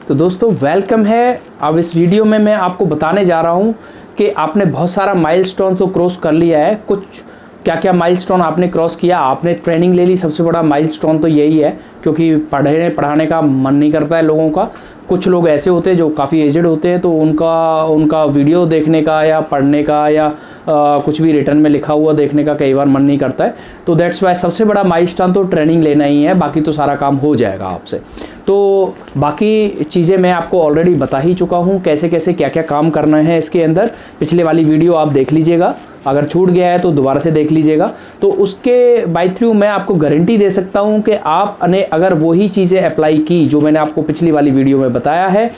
तो दोस्तों वेलकम है। अब इस वीडियो में मैं आपको बताने जा रहा हूँ कि आपने बहुत सारा माइलस्टोन तो क्रॉस कर लिया है। कुछ क्या क्या माइलस्टोन आपने क्रॉस किया, आपने ट्रेनिंग ले ली। सबसे बड़ा माइलस्टोन तो यही है, क्योंकि पढ़ाने का मन नहीं करता है लोगों का। कुछ लोग ऐसे होते हैं जो काफ़ी एजड होते हैं, तो उनका वीडियो देखने का या पढ़ने का या कुछ भी रिटर्न में लिखा हुआ देखने का कई बार मन नहीं करता है। तो दैट्स वाई सबसे बड़ा माइलस्टोन तो ट्रेनिंग लेना ही है, बाकी तो सारा काम हो जाएगा आपसे। तो बाकी चीज़ें मैं आपको ऑलरेडी बता ही चुका हूँ, कैसे कैसे क्या क्या काम करना है इसके अंदर। पिछले वाली वीडियो आप देख लीजिएगा, अगर छूट गया है तो दोबारा से देख लीजिएगा। तो उसके बाय थ्रू मैं आपको गारंटी दे सकता हूं कि आपने अगर वही चीज़ें अप्लाई की जो मैंने आपको पिछली वाली वीडियो में बताया है,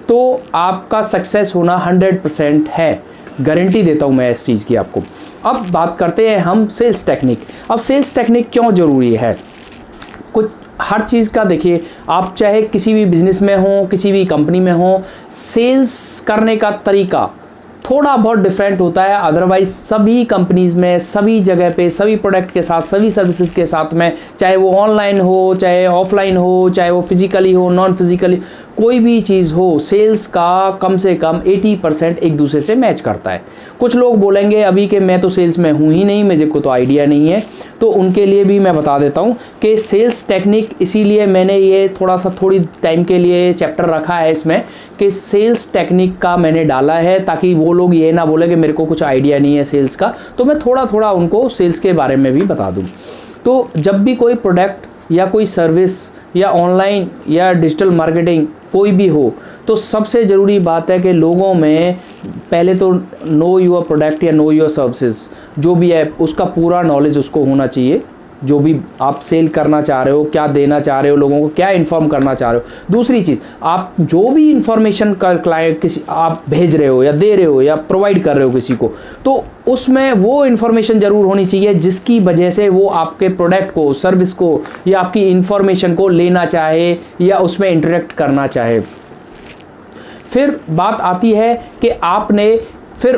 तो आपका सक्सेस होना 100% है। गारंटी देता हूं मैं इस चीज़ की आपको। अब बात करते हैं हम सेल्स टेक्निक। अब सेल्स टेक्निक क्यों ज़रूरी है? कुछ हर चीज़ का देखिए, आप चाहे किसी भी बिजनेस में हो, किसी भी कंपनी में हो, सेल्स करने का तरीका थोड़ा बहुत डिफरेंट होता है। अदरवाइज सभी कंपनीज़ में, सभी जगह पे, सभी प्रोडक्ट के साथ, सभी सर्विसेज के साथ में, चाहे वो ऑनलाइन हो, चाहे ऑफलाइन हो, चाहे वो फिजिकली हो, नॉन फिजिकली, कोई भी चीज़ हो, सेल्स का कम से कम 80% एक दूसरे से मैच करता है। कुछ लोग बोलेंगे अभी कि मैं तो सेल्स में हूँ ही नहीं, मुझे को तो आइडिया नहीं है, तो उनके लिए भी मैं बता देता हूँ कि सेल्स टेक्निक, इसीलिए मैंने ये थोड़ी टाइम के लिए चैप्टर रखा है इसमें कि सेल्स टेक्निक का मैंने डाला है, ताकि वो लोग ये ना बोले कि मेरे को कुछ आइडिया नहीं है सेल्स का। तो मैं थोड़ा थोड़ा उनको सेल्स के बारे में भी बता दूँ। तो जब भी कोई प्रोडक्ट या कोई सर्विस या ऑनलाइन या डिजिटल मार्केटिंग कोई भी हो, तो सबसे ज़रूरी बात है कि लोगों में पहले तो नो योर प्रोडक्ट या नो योर सर्विसेज जो भी है उसका पूरा नॉलेज उसको होना चाहिए। जो भी आप सेल करना चाह रहे हो, क्या देना चाह रहे हो लोगों को, क्या इन्फॉर्म करना चाह रहे हो। दूसरी चीज़, आप जो भी इंफॉर्मेशन का क्लाइंट किसी आप भेज रहे हो या दे रहे हो या प्रोवाइड कर रहे हो किसी को, तो उसमें वो इन्फॉर्मेशन ज़रूर होनी चाहिए जिसकी वजह से वो आपके प्रोडक्ट को, सर्विस को या आपकी इन्फॉर्मेशन को लेना चाहे या उसमें इंटरेक्ट करना चाहे। फिर बात आती है कि आपने फिर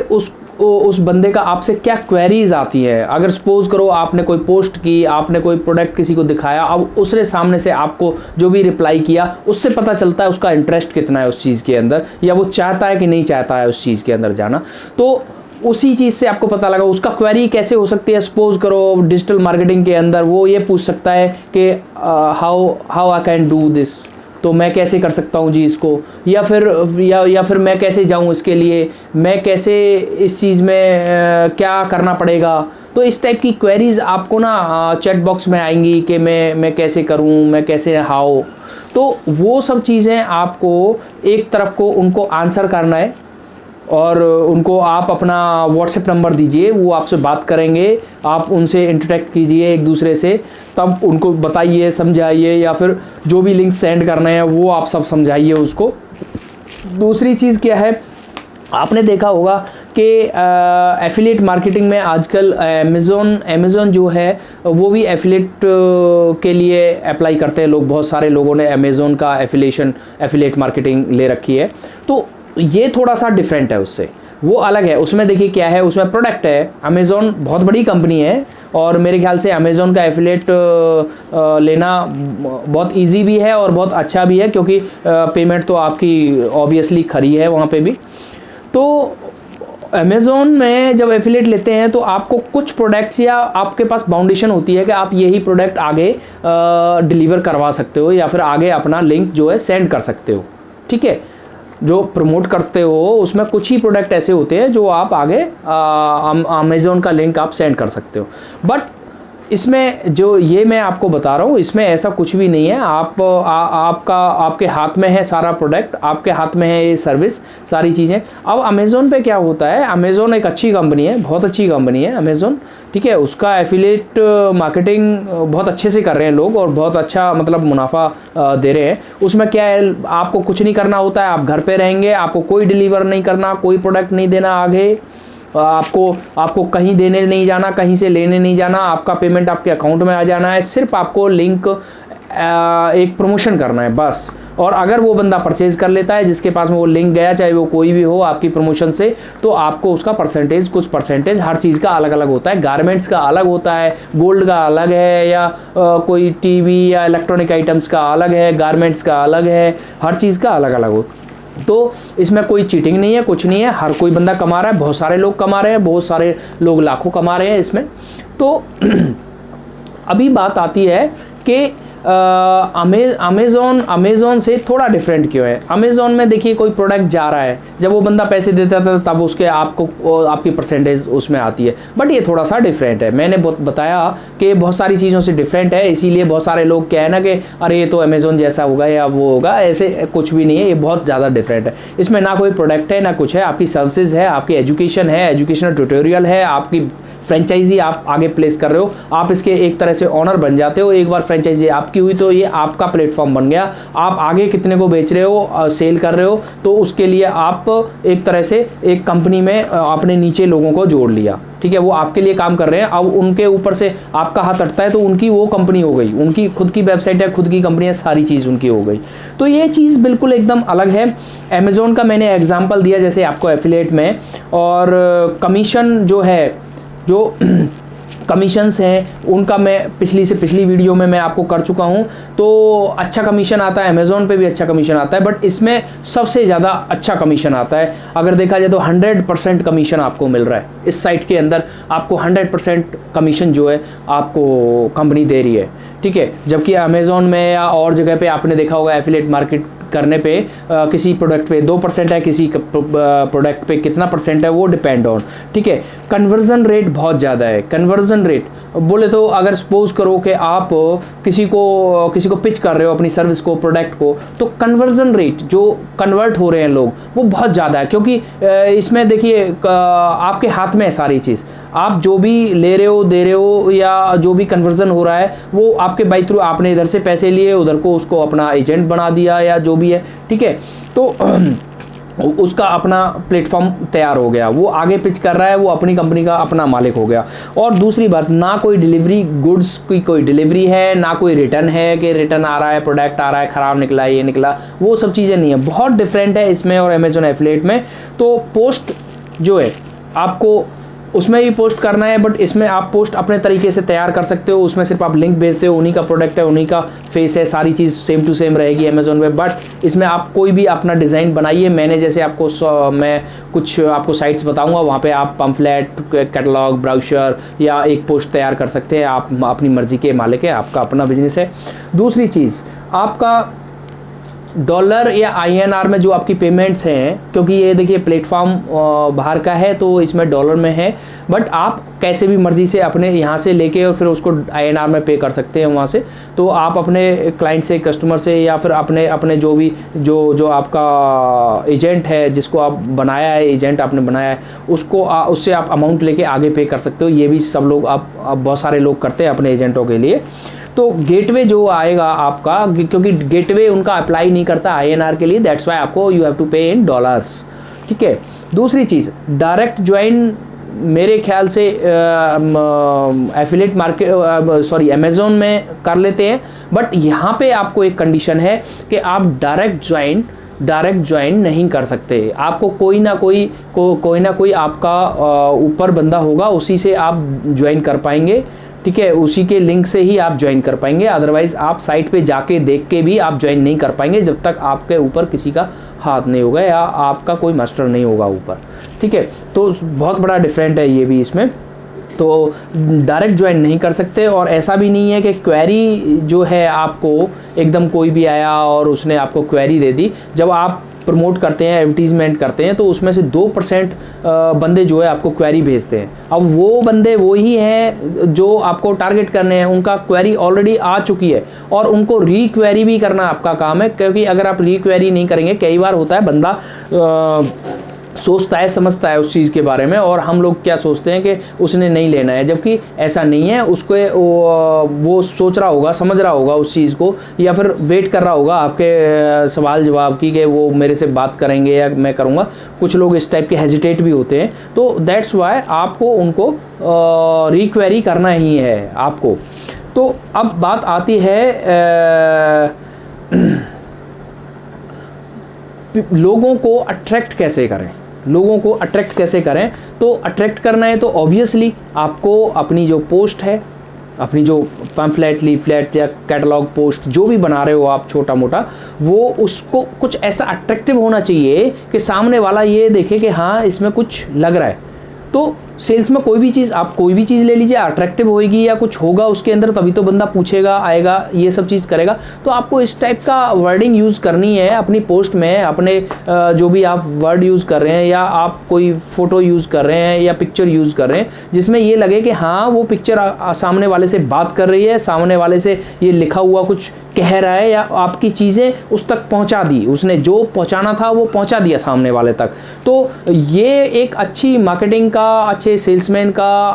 उस बंदे का आपसे क्या क्वेरीज आती है। अगर सपोज करो आपने कोई पोस्ट की, आपने कोई प्रोडक्ट किसी को दिखाया, अब उसने सामने से आपको जो भी रिप्लाई किया, उससे पता चलता है उसका इंटरेस्ट कितना है उस चीज़ के अंदर, या वो चाहता है कि नहीं चाहता है उस चीज़ के अंदर जाना। तो उसी चीज़ से आपको पता लगा उसका क्वेरी कैसे हो सकती है। सपोज करो डिजिटल मार्केटिंग के अंदर वो ये पूछ सकता है कि how I can do this, तो मैं कैसे कर सकता हूँ जी इसको, या फिर मैं कैसे जाऊँ इसके लिए, मैं कैसे इस चीज़ में क्या करना पड़ेगा। तो इस टाइप की क्वेरीज आपको ना चैट बॉक्स में आएंगी कि मैं कैसे करूँ, मैं कैसे हाउ। तो वो सब चीज़ें आपको एक तरफ को उनको आंसर करना है, और उनको आप अपना व्हाट्सएप नंबर दीजिए, वो आपसे बात करेंगे, आप उनसे इंटरेक्ट कीजिए एक दूसरे से, तब उनको बताइए, समझाइए, या फिर जो भी लिंक सेंड करना है वो आप सब समझाइए उसको। दूसरी चीज़ क्या है, आपने देखा होगा कि एफिलिएट मार्केटिंग में आजकल अमेज़ॉन जो है वो भी एफिलिएट के लिए अप्लाई करते हैं लोग। बहुत सारे लोगों ने अमेज़ॉन का एफिलिएट मार्केटिंग ले रखी है। तो ये थोड़ा सा डिफरेंट है उससे, वो अलग है। उसमें देखिए क्या है, उसमें प्रोडक्ट है। अमेज़ॉन बहुत बड़ी कंपनी है, और मेरे ख्याल से अमेज़ॉन का एफिलिएट लेना बहुत इजी भी है और बहुत अच्छा भी है, क्योंकि पेमेंट तो आपकी ऑब्वियसली खरी है वहाँ पे भी। तो अमेज़ॉन में जब एफिलिएट लेते हैं तो आपको कुछ प्रोडक्ट्स, या आपके पास बाउंडेशन होती है कि आप यही प्रोडक्ट आगे डिलीवर करवा सकते हो, या फिर आगे अपना लिंक जो है सेंड कर सकते हो। ठीक है, जो प्रमोट करते हो उसमें कुछ ही प्रोडक्ट ऐसे होते हैं जो आप आगे अमेज़ॉन का लिंक आप सेंड कर सकते हो। बट इसमें जो ये मैं आपको बता रहा हूँ, इसमें ऐसा कुछ भी नहीं है। आपके हाथ में है सारा प्रोडक्ट, आपके हाथ में है ये सर्विस, सारी चीज़ें। अब अमेज़ॉन पे क्या होता है, अमेज़ॉन एक अच्छी कंपनी है, बहुत अच्छी कंपनी है अमेज़ॉन। ठीक है, उसका एफिलिएट मार्केटिंग बहुत अच्छे से कर रहे हैं लोग, और बहुत अच्छा मतलब मुनाफा दे रहे हैं। उसमें क्या है, आपको कुछ नहीं करना होता है, आप घर पे रहेंगे, आपको कोई डिलीवर नहीं करना, कोई प्रोडक्ट नहीं देना आगे, आपको कहीं देने नहीं जाना, कहीं से लेने नहीं जाना, आपका पेमेंट आपके अकाउंट में आ जाना है। सिर्फ आपको लिंक एक प्रमोशन करना है बस, और अगर वो बंदा परचेज कर लेता है जिसके पास में वो लिंक गया, चाहे वो कोई भी हो आपकी प्रमोशन से, तो आपको उसका परसेंटेज, कुछ परसेंटेज हर चीज़ का अलग अलग होता है। गारमेंट्स का अलग होता है, गोल्ड का अलग है, या कोई टीवी या इलेक्ट्रॉनिक आइटम्स का अलग है, गारमेंट्स का अलग है, हर चीज़ का अलग अलग होता है। तो इसमें कोई चीटिंग नहीं है, कुछ नहीं है, हर कोई बंदा कमा रहा है, बहुत सारे लोग कमा रहे हैं, बहुत सारे लोग लाखों कमा रहे हैं इसमें। तो अभी बात आती है कि अमेज़ॉन से थोड़ा डिफरेंट क्यों है। अमेज़ॉन में देखिए कोई प्रोडक्ट जा रहा है, जब वो बंदा पैसे देता था तब उसके आपकी परसेंटेज उसमें आती है, बट ये थोड़ा सा डिफरेंट है। मैंने बताया कि बहुत सारी चीज़ों से डिफरेंट है, इसीलिए बहुत सारे लोग क्या है ना कि अरे ये तो अमेज़ॉन जैसा होगा या वो होगा, ऐसे कुछ भी नहीं है, ये बहुत ज़्यादा डिफरेंट है। इसमें ना कोई प्रोडक्ट है ना कुछ है, आपकी सर्विसेज है, आपकी एजुकेशन है, एजुकेशनल ट्यूटोरियल है, आपकी फ्रेंचाइजी आप आगे प्लेस कर रहे हो, आप इसके एक तरह से ऑनर बन जाते हो। एक बार फ्रेंचाइजी आपकी हुई तो ये आपका प्लेटफॉर्म बन गया, आप आगे कितने को बेच रहे हो, सेल कर रहे हो, तो उसके लिए आप एक तरह से एक कंपनी में अपने नीचे लोगों को जोड़ लिया, ठीक है, वो आपके लिए काम कर रहे हैं। अब उनके ऊपर से आपका हाथ हटता है तो उनकी वो कंपनी हो गई, उनकी खुद की वेबसाइट है, खुद की कंपनी है, सारी चीज़ उनकी हो गई। तो ये चीज़ बिल्कुल एकदम अलग है। अमेज़ॉन का मैंने एग्जाम्पल दिया जैसे आपको एफिलिएट में, और कमीशन जो है, जो कमीशंस हैं उनका मैं पिछली वीडियो में मैं आपको कर चुका हूं। तो अच्छा कमीशन आता है, अमेज़ॉन पे भी अच्छा कमीशन आता है, बट इसमें सबसे ज़्यादा अच्छा कमीशन आता है। अगर देखा जाए तो 100% कमीशन आपको मिल रहा है इस साइट के अंदर, आपको 100% कमीशन जो है आपको कंपनी दे रही है, ठीक है। जबकि अमेज़ॉन में या और जगह पे आपने देखा होगा एफिलिएट मार्केट करने पे किसी प्रोडक्ट पे 2% है, किसी प्रोडक्ट पे कितना परसेंट है वो डिपेंड ऑन, ठीक है। कन्वर्जन रेट बहुत ज़्यादा है। कन्वर्जन रेट बोले तो अगर सपोज करो कि आप किसी को पिच कर रहे हो अपनी सर्विस को, प्रोडक्ट को, तो कन्वर्जन रेट जो कन्वर्ट हो रहे हैं लोग वो बहुत ज़्यादा है, क्योंकि इसमें देखिए आपके हाथ में है सारी चीज़। आप जो भी ले रहे हो, दे रहे हो, या जो भी कन्वर्जन हो रहा है वो आपके बाई थ्रू, आपने इधर से पैसे लिए, उधर को उसको अपना एजेंट बना दिया या जो भी है, ठीक है। तो उसका अपना प्लेटफॉर्म तैयार हो गया, वो आगे पिच कर रहा है, वो अपनी कंपनी का अपना मालिक हो गया। और दूसरी बात, ना कोई डिलीवरी, गुड्स की कोई डिलीवरी है, ना कोई रिटर्न है कि रिटर्न आ रहा है, प्रोडक्ट आ रहा है, ख़राब निकला, ये निकला, वो सब चीज़ें नहीं है। बहुत डिफरेंट है इसमें और अमेज़ॉन एफिलिएट में। तो पोस्ट जो है आपको उसमें भी पोस्ट करना है, बट इसमें आप पोस्ट अपने तरीके से तैयार कर सकते हो। उसमें सिर्फ आप लिंक भेजते हो, उन्हीं का प्रोडक्ट है, उन्हीं का फेस है, सारी चीज़ सेम टू सेम रहेगी अमेज़ॉन पे। बट इसमें आप कोई भी अपना डिज़ाइन बनाइए। मैंने जैसे मैं कुछ आपको साइट्स बताऊंगा, वहाँ पे आप पम्फलेट, कैटलॉग, ब्राउचर या एक पोस्ट तैयार कर सकते हैं। आप अपनी मर्जी के मालिक है, आपका अपना बिजनेस है। दूसरी चीज़, आपका डॉलर या INR में जो आपकी पेमेंट्स हैं, क्योंकि ये देखिए प्लेटफॉर्म बाहर का है तो इसमें डॉलर में है, बट आप कैसे भी मर्जी से अपने यहाँ से लेके और फिर उसको INR में पे कर सकते हैं वहाँ से। तो आप अपने क्लाइंट से, कस्टमर से, या फिर अपने जो भी जो आपका एजेंट है, जिसको आप बनाया है, एजेंट आपने बनाया है, उससे आप अमाउंट लेके आगे पे कर सकते हो। ये भी सब लोग आप बहुत सारे लोग करते हैं अपने एजेंटों के लिए। तो गेटवे जो आएगा आपका, क्योंकि गेटवे उनका अप्लाई नहीं करता INR के लिए, दैट्स वाई आपको यू हैव टू पे इन डॉलर्स, ठीक है। दूसरी चीज़, डायरेक्ट ज्वाइन मेरे ख्याल से एफिलिएट मार्केट अमेज़ॉन में कर लेते हैं, बट यहाँ पे आपको एक कंडीशन है कि आप डायरेक्ट ज्वाइन नहीं कर सकते। आपको कोई ना कोई आपका ऊपर बंदा होगा, उसी से आप ज्वाइन कर पाएंगे, ठीक है। उसी के लिंक से ही आप ज्वाइन कर पाएंगे, अदरवाइज आप साइट पे जाके देख के भी आप ज्वाइन नहीं कर पाएंगे जब तक आपके ऊपर किसी का हाथ नहीं होगा या आपका कोई मास्टर नहीं होगा ऊपर, ठीक है। तो बहुत बड़ा डिफरेंट है ये भी इसमें। तो डायरेक्ट ज्वाइन नहीं कर सकते, और ऐसा भी नहीं है कि क्वेरी जो है आपको एकदम कोई भी आया और उसने आपको क्वेरी दे दी। जब आप प्रमोट करते हैं, एडवर्टीजमेंट करते हैं, तो उसमें से 2% बंदे जो है आपको क्वेरी भेजते हैं। अब वो बंदे वही हैं जो आपको टारगेट करने हैं, उनका क्वेरी ऑलरेडी आ चुकी है और उनको रीक्वेरी भी करना आपका काम है। क्योंकि अगर आप रीक्वेरी नहीं करेंगे, कई बार होता है बंदा सोचता है, समझता है उस चीज़ के बारे में, और हम लोग क्या सोचते हैं कि उसने नहीं लेना है, जबकि ऐसा नहीं है। उसको वो सोच रहा होगा, समझ रहा होगा उस चीज़ को, या फिर वेट कर रहा होगा आपके सवाल जवाब की कि वो मेरे से बात करेंगे या मैं करूँगा। कुछ लोग इस टाइप के हेजिटेट भी होते हैं, तो दैट्स वाई आपको उनको रिक्वेरी करना ही है आपको। तो अब बात आती है लोगों को अट्रैक्ट कैसे करें, लोगों को अट्रैक्ट कैसे करें। तो अट्रैक्ट करना है तो ऑब्वियसली आपको अपनी जो पोस्ट है, अपनी जो पैम्फलेट, लीफलेट या कैटलॉग पोस्ट जो भी बना रहे हो आप छोटा मोटा, वो उसको कुछ ऐसा अट्रैक्टिव होना चाहिए कि सामने वाला ये देखे कि हाँ इसमें कुछ लग रहा है। तो सेल्स में कोई भी चीज़, आप कोई भी चीज़ ले लीजिए, अट्रैक्टिव होएगी या कुछ होगा उसके अंदर, तभी तो बंदा पूछेगा, आएगा, ये सब चीज़ करेगा। तो आपको इस टाइप का वर्डिंग यूज़ करनी है अपनी पोस्ट में, अपने जो भी आप वर्ड यूज़ कर रहे हैं या आप कोई फ़ोटो यूज़ कर रहे हैं या पिक्चर यूज़ कर रहे हैं, जिसमें ये लगे कि हाँ वो पिक्चर सामने वाले से बात कर रही है, सामने वाले से ये लिखा हुआ कुछ कह रहा है या आपकी चीज़ें उस तक पहुंचा दी, उसने जो पहुंचाना था वो पहुंचा दिया सामने वाले तक। तो ये एक अच्छी मार्केटिंग का, अच्छे सेल्समैन का,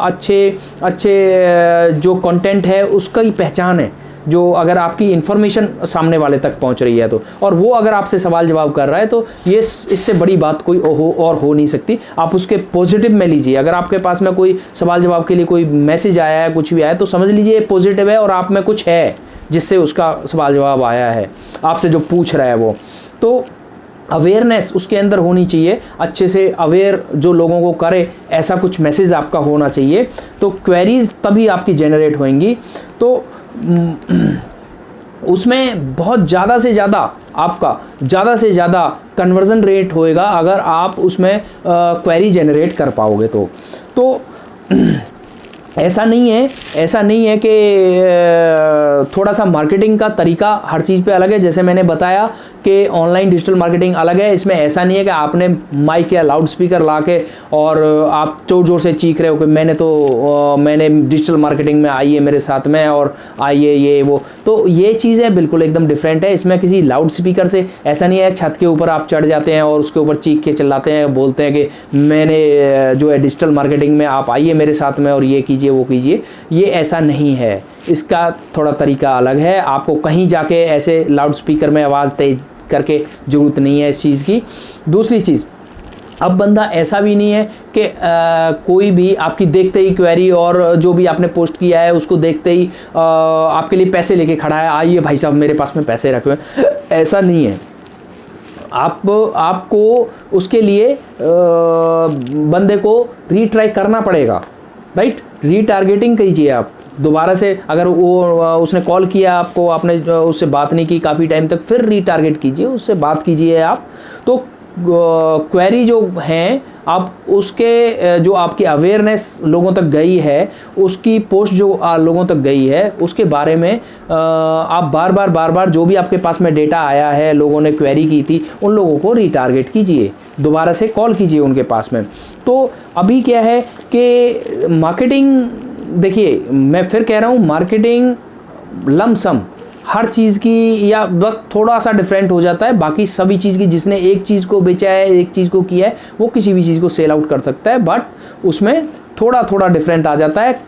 अच्छे जो कंटेंट है उसका ही पहचान है, जो अगर आपकी इन्फॉर्मेशन सामने वाले तक पहुंच रही है तो, और वो अगर आपसे सवाल जवाब कर रहा है तो ये इससे बड़ी बात कोई हो नहीं सकती। आप उसके पॉजिटिव में लीजिए। अगर आपके पास में कोई सवाल जवाब के लिए कोई मैसेज आया है, कुछ भी आया है, तो समझ लीजिए पॉजिटिव है और आप में कुछ है जिससे उसका सवाल जवाब आया है, आपसे जो पूछ रहा है वो। तो अवेयरनेस उसके अंदर होनी चाहिए, अच्छे से अवेयर जो लोगों को करे, ऐसा कुछ मैसेज आपका होना चाहिए। तो क्वेरीज तभी आपकी जनरेट होंगी। तो उसमें बहुत ज़्यादा से ज़्यादा आपका ज़्यादा से ज़्यादा कन्वर्जन रेट होएगा अगर आप उसमें क्वेरी जनरेट कर पाओगे तो ऐसा नहीं है कि थोड़ा सा मार्केटिंग का तरीका हर चीज़ पे अलग है। जैसे मैंने बताया कि ऑनलाइन डिजिटल मार्केटिंग अलग है, इसमें ऐसा नहीं है कि आपने माइक या लाउड स्पीकर ला के और आप जोर जोर से चीख रहे हो कि मैंने डिजिटल मार्केटिंग में आइए मेरे साथ में और आइए ये वो। तो ये चीज़ें बिल्कुल एकदम डिफरेंट है। इसमें किसी लाउड स्पीकर से ऐसा नहीं है छत के ऊपर आप चढ़ जाते हैं और उसके ऊपर चीख के चिल्लाते हैं, बोलते हैं कि मैंने जो है डिजिटल मार्केटिंग में आप आइए मेरे साथ में और ये कीजिए वो कीजिए। ये ऐसा नहीं है, इसका थोड़ा तरीका अलग है। आपको कहीं जाके ऐसे लाउड स्पीकर में आवाज़ तेज करके ज़रूरत नहीं है इस चीज़ की। दूसरी चीज़, अब बंदा ऐसा भी नहीं है कि कोई भी आपकी देखते ही क्वेरी और जो भी आपने पोस्ट किया है उसको देखते ही आपके लिए पैसे लेके खड़ा है, आइए भाई साहब मेरे पास में पैसे रखे हुए। ऐसा नहीं है। आपको उसके लिए बंदे को रीट्राई करना पड़ेगा, राइट। रीटारगेटिंग कीजिए आप दोबारा से। अगर वो उसने कॉल किया आपको, आपने उससे बात नहीं की काफ़ी टाइम तक, फिर रीटारगेट कीजिए, उससे बात कीजिए आप। तो क्वेरी जो हैं आप उसके जो आपकी अवेयरनेस लोगों तक गई है, उसकी पोस्ट जो लोगों तक गई है, उसके बारे में आप बार बार जो भी आपके पास में डेटा आया है, लोगों ने क्वेरी की थी, उन लोगों को रीटारगेट कीजिए, दोबारा से कॉल कीजिए उनके पास में। तो अभी क्या है कि मार्केटिंग, देखिए मैं फिर कह रहा हूँ, मार्केटिंग लमसम हर चीज़ की या बस थोड़ा सा डिफरेंट हो जाता है, बाकी सभी चीज़ की। जिसने एक चीज़ को बेचा है, एक चीज़ को किया है, वो किसी भी चीज़ को सेल आउट कर सकता है, बट उसमें थोड़ा डिफरेंट आ जाता है।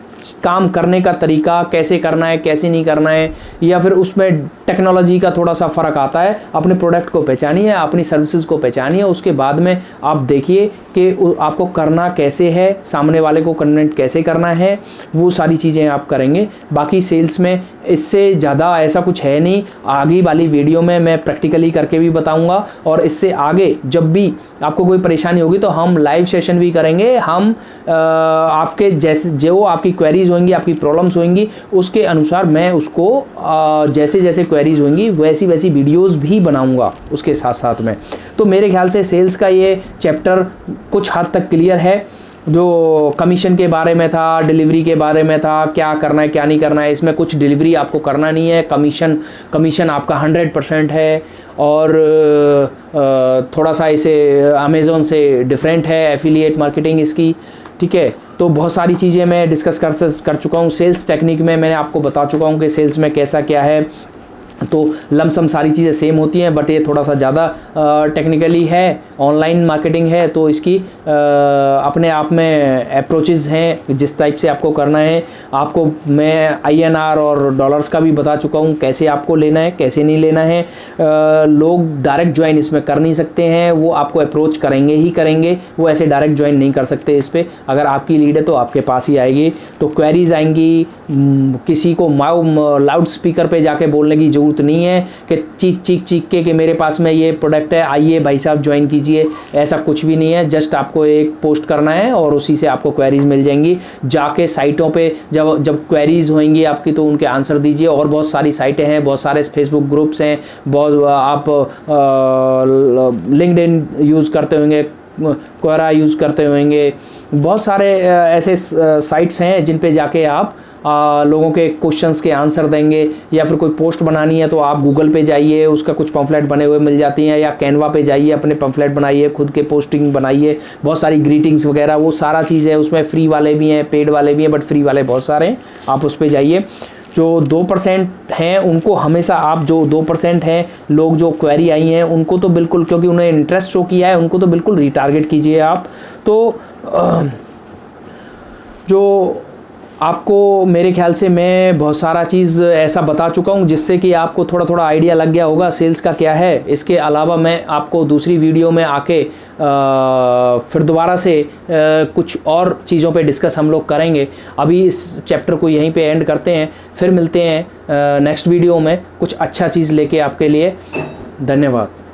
काम करने का तरीका, कैसे करना है कैसे नहीं करना है, या फिर उसमें टेक्नोलॉजी का थोड़ा सा फ़र्क आता है। अपने प्रोडक्ट को पहचानिए, अपनी सर्विसेज को पहचानिए, उसके बाद में आप देखिए कि आपको करना कैसे है, सामने वाले को कन्विंस कैसे करना है, वो सारी चीज़ें आप करेंगे। बाकी सेल्स में इससे ज़्यादा ऐसा कुछ है नहीं। आगे वाली वीडियो में मैं प्रैक्टिकली करके भी बताऊंगा, और इससे आगे जब भी आपको कोई परेशानी होगी तो हम लाइव सेशन भी करेंगे। हम आपके जैसे जो आपकी क्वेरीज होंगी, आपकी प्रॉब्लम्स होंगी, उसके अनुसार मैं उसको जैसे जैसे क्वेरीज होंगी वैसी वैसी वीडियोस भी बनाऊंगा उसके साथ साथ में। तो मेरे ख्याल से सेल्स का ये चैप्टर कुछ हद तक क्लियर है। जो कमीशन के बारे में था, डिलीवरी के बारे में था, क्या करना है क्या नहीं करना है, इसमें कुछ डिलीवरी आपको करना नहीं है। कमीशन आपका 100% है, और थोड़ा सा इसे अमेज़ोन से डिफरेंट है एफिलिएट मार्केटिंग इसकी, ठीक है। तो बहुत सारी चीज़ें मैं डिस्कस कर चुका हूँ। सेल्स टेक्निक में मैंने आपको बता चुका हूँ कि सेल्स में कैसा क्या है। तो लमसम सारी चीज़ें सेम होती हैं, बट ये थोड़ा सा ज़्यादा टेक्निकली है, ऑनलाइन मार्केटिंग है, तो इसकी अपने आप में अप्रोचेस हैं जिस टाइप से आपको करना है। आपको मैं INR और डॉलर्स का भी बता चुका हूँ, कैसे आपको लेना है कैसे नहीं लेना है। लोग डायरेक्ट ज्वाइन इसमें कर नहीं सकते हैं, वो आपको अप्रोच करेंगे ही करेंगे, वो ऐसे डायरेक्ट ज्वाइन नहीं कर सकते इस पर। अगर आपकी लीड है तो आपके पास ही आएगी। तो क्वेरीज आएंगी, किसी को लाउड स्पीकर पे जाके बोलने की ज़रूरत नहीं है कि चीख के मेरे पास में ये प्रोडक्ट है, आइए भाई साहब ज्वाइन कीजिए। ऐसा कुछ भी नहीं है। जस्ट आपको एक पोस्ट करना है और उसी से आपको क्वेरीज मिल जाएंगी। जाके साइटों पे जब क्वेरीज होंगी आपकी तो उनके आंसर दीजिए। और बहुत सारी साइटें हैं, बहुत सारे फेसबुक ग्रुप्स हैं, बहुत आप लिंक्डइन यूज़ करते होंगे, क्वेरा यूज़ करते होंगे, बहुत सारे ऐसे साइट्स हैं जिन पे जाके आप लोगों के क्वेश्चंस के आंसर देंगे। या फिर कोई पोस्ट बनानी है तो आप गूगल पे जाइए, उसका कुछ पम्फलेट बने हुए मिल जाती हैं, या कैनवा पे जाइए, अपने पम्फलेट बनाइए, खुद के पोस्टिंग बनाइए, बहुत सारी ग्रीटिंग्स वगैरह वो सारा चीज़ है। उसमें फ्री वाले भी हैं, पेड वाले भी हैं, बट फ्री वाले बहुत सारे हैं, आप उस पर जाइए। जो 2% हैं उनको हमेशा आप, जो 2% हैं लोग जो क्वेरी आई हैं उनको तो बिल्कुल, क्योंकि उन्हें इंटरेस्ट शो किया है, उनको तो बिल्कुल रिटारगेट कीजिए आप। तो जो आपको मेरे ख्याल से मैं बहुत सारा चीज़ ऐसा बता चुका हूँ जिससे कि आपको थोड़ा थोड़ा आइडिया लग गया होगा सेल्स का क्या है। इसके अलावा मैं आपको दूसरी वीडियो में आके फिर दोबारा से कुछ और चीज़ों पे डिस्कस हम लोग करेंगे। अभी इस चैप्टर को यहीं पे एंड करते हैं, फिर मिलते हैं नेक्स्ट वीडियो में कुछ अच्छा चीज़ लेके आपके लिए। धन्यवाद।